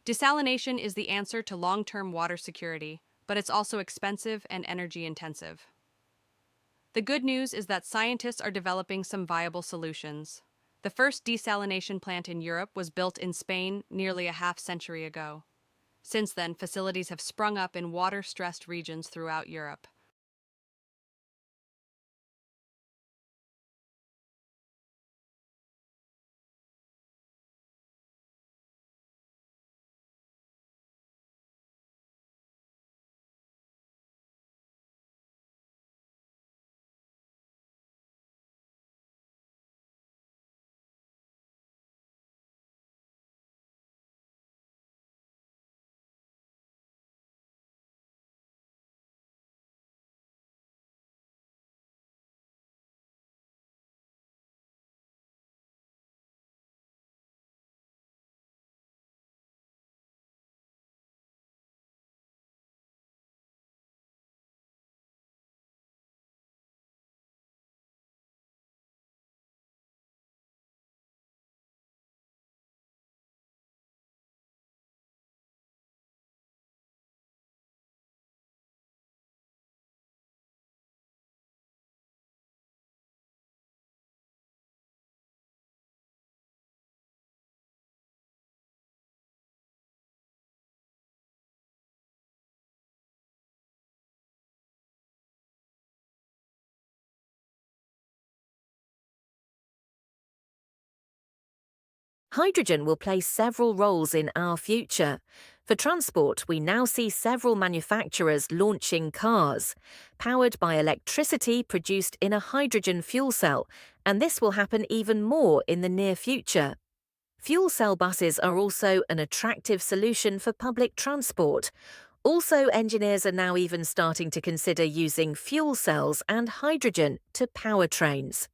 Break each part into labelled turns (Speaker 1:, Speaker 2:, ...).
Speaker 1: Desalination is the answer to long-term water security, but it's also expensive and energy-intensive. The good news is that scientists are developing some viable solutions. The first desalination plant in Europe was built in Spain nearly a half-century ago. Since then, facilities have sprung up in water-stressed regions throughout Europe.
Speaker 2: Hydrogen will play several roles in our future. For transport, we now see several manufacturers launching cars, powered by electricity produced in a hydrogen fuel cell, and this will happen even more in the near future. Fuel cell buses are also an attractive solution for public transport. Also, engineers are now even starting to consider using fuel cells and hydrogen to power trains.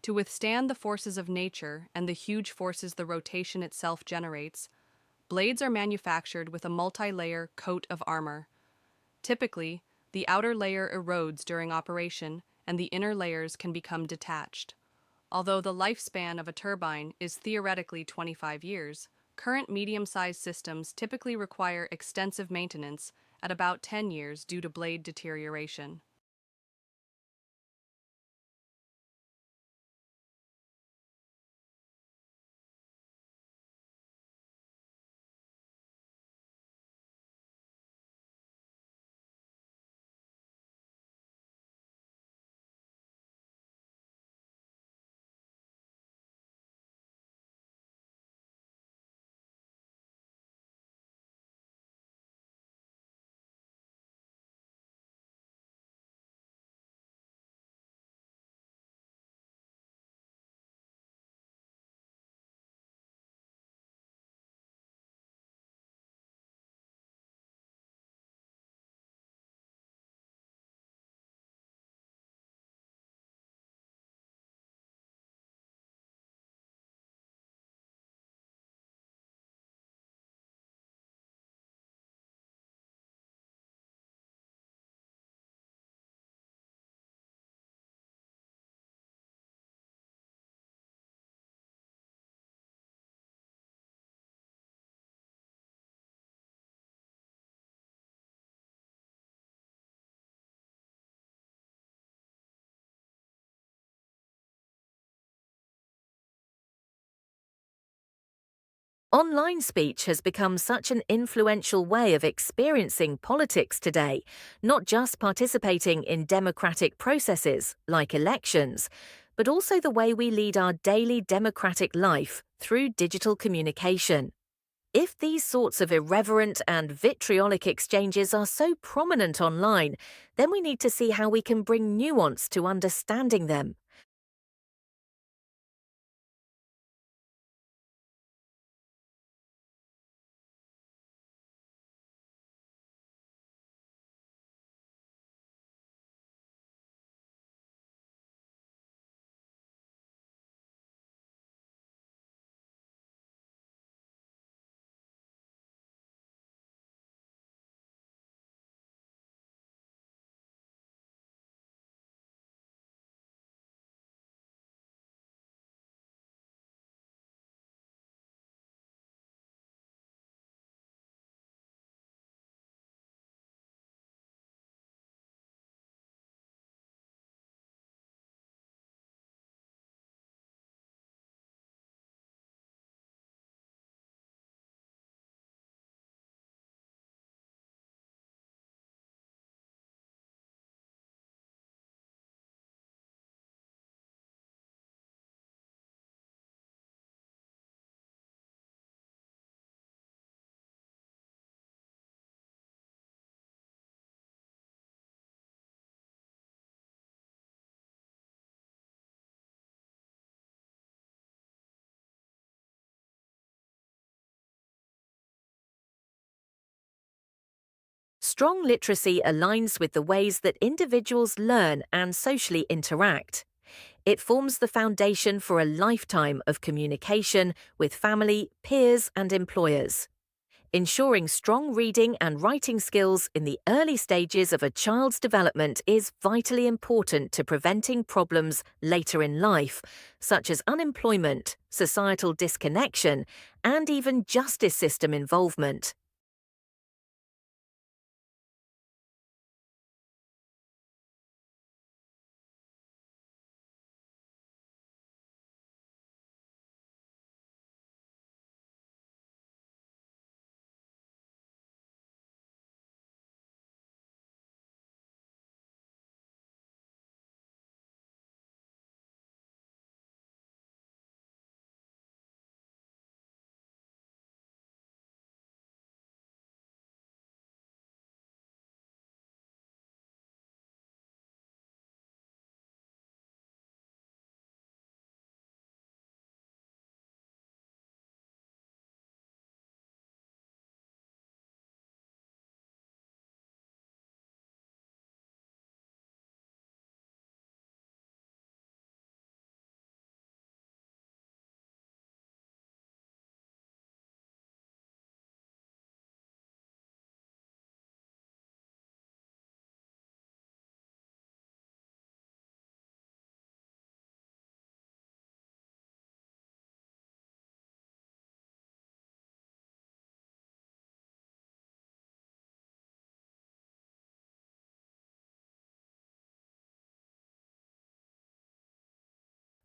Speaker 1: To withstand the forces of nature and the huge forces the rotation itself generates, blades are manufactured with a multi-layer coat of armor. Typically, the outer layer erodes during operation and the inner layers can become detached. Although the lifespan of a turbine is theoretically 25 years, current medium-sized systems typically require extensive maintenance at about 10 years due to blade deterioration.
Speaker 2: Online speech has become such an influential way of experiencing politics today, not just participating in democratic processes like elections, but also the way we lead our daily democratic life through digital communication. If these sorts of irreverent and vitriolic exchanges are so prominent online, then we need to see how we can bring nuance to understanding them. Strong literacy aligns with the ways that individuals learn and socially interact. It forms the foundation for a lifetime of communication with family, peers, and employers. Ensuring strong reading and writing skills in the early stages of a child's development is vitally important to preventing problems later in life, such as unemployment, societal disconnection, and even justice system involvement.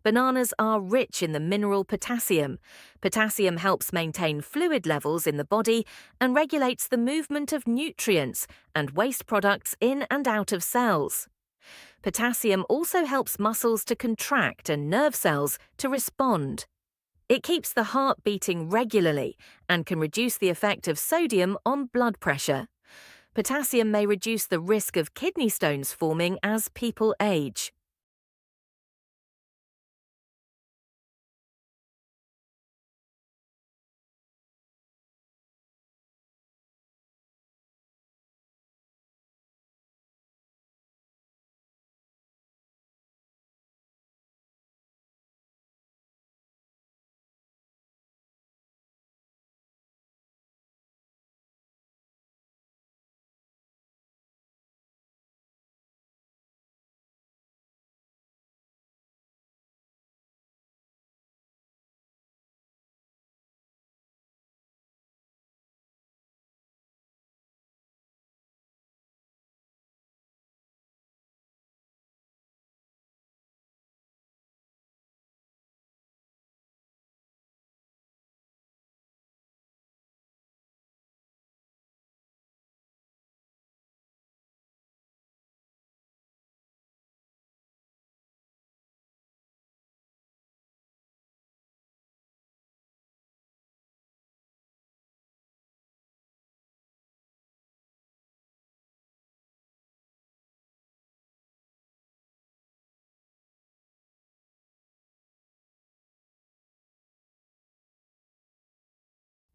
Speaker 2: Bananas are rich in the mineral potassium. Potassium helps maintain fluid levels in the body and regulates the movement of nutrients and waste products in and out of cells. Potassium also helps muscles to contract and nerve cells to respond. It keeps the heart beating regularly and can reduce the effect of sodium on blood pressure. Potassium may reduce the risk of kidney stones forming as people age.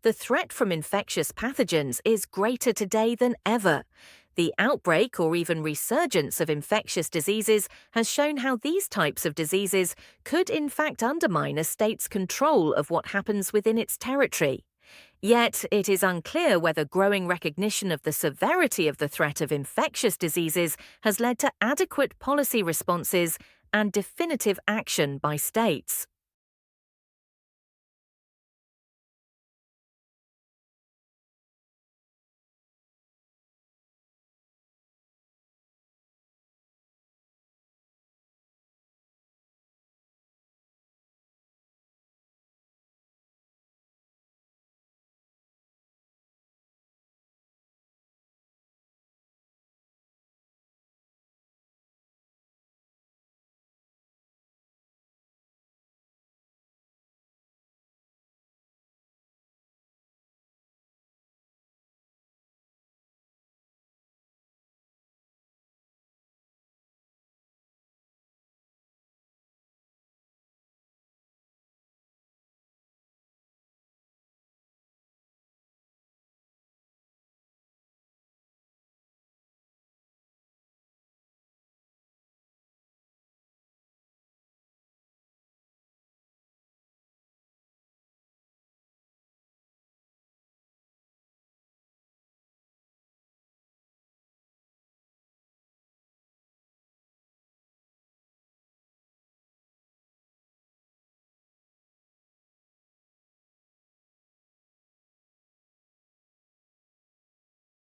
Speaker 2: The threat from infectious pathogens is greater today than ever. The outbreak or even resurgence of infectious diseases has shown how these types of diseases could in fact undermine a state's control of what happens within its territory. Yet, it is unclear whether growing recognition of the severity of the threat of infectious diseases has led to adequate policy responses and definitive action by states.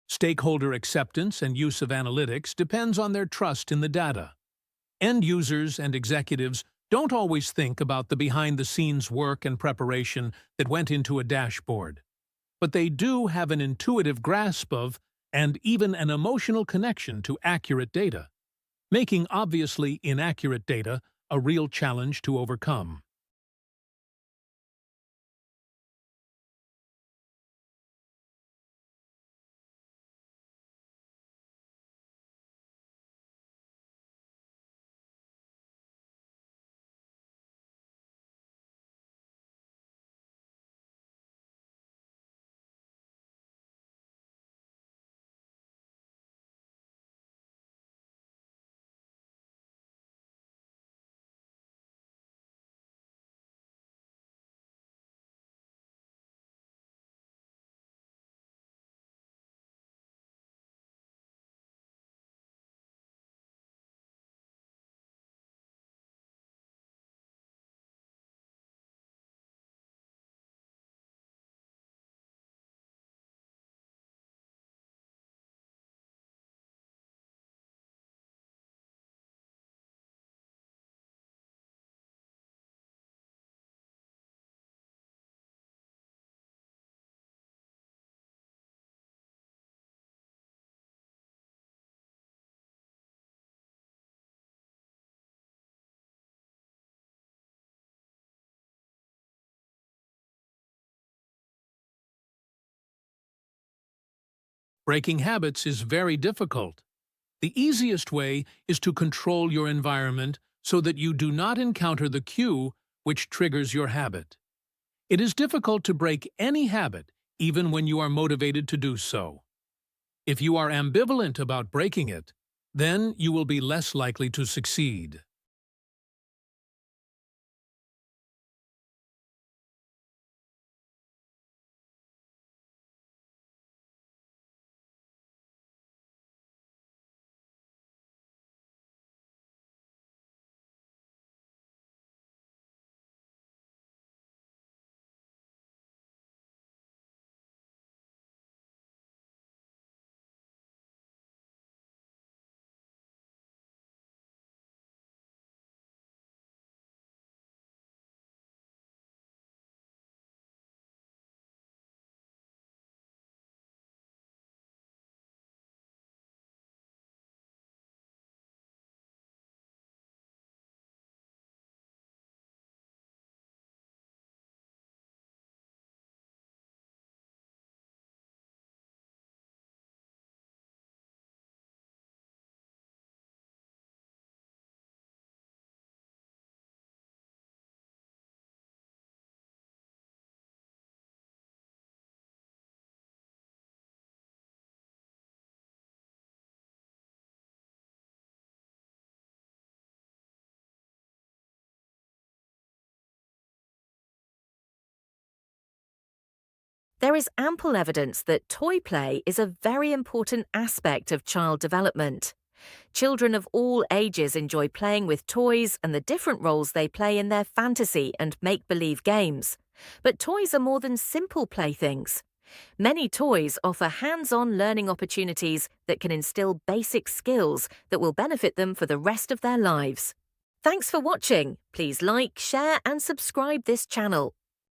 Speaker 3: Stakeholder acceptance and use of analytics depends on their trust in the data. End users and executives don't always think about the behind-the-scenes work and preparation that went into a dashboard, but they do have an intuitive grasp of, and even an emotional connection to accurate data, making obviously inaccurate data a real challenge to overcome. Breaking habits is very difficult. The easiest way is to control your environment so that you do not encounter the cue which triggers your habit. It is difficult to break any habit, even when you are motivated to do so. If you are ambivalent about breaking it, then you will be less likely to succeed.
Speaker 2: There is ample evidence that toy play is a very important aspect of child development. Children of all ages enjoy playing with toys and the different roles they play in their fantasy and make-believe games. But toys are more than simple playthings. Many toys offer hands-on learning opportunities that can instill basic skills that will benefit them for the rest of their lives. Thanks for watching. Please like, share and subscribe this channel.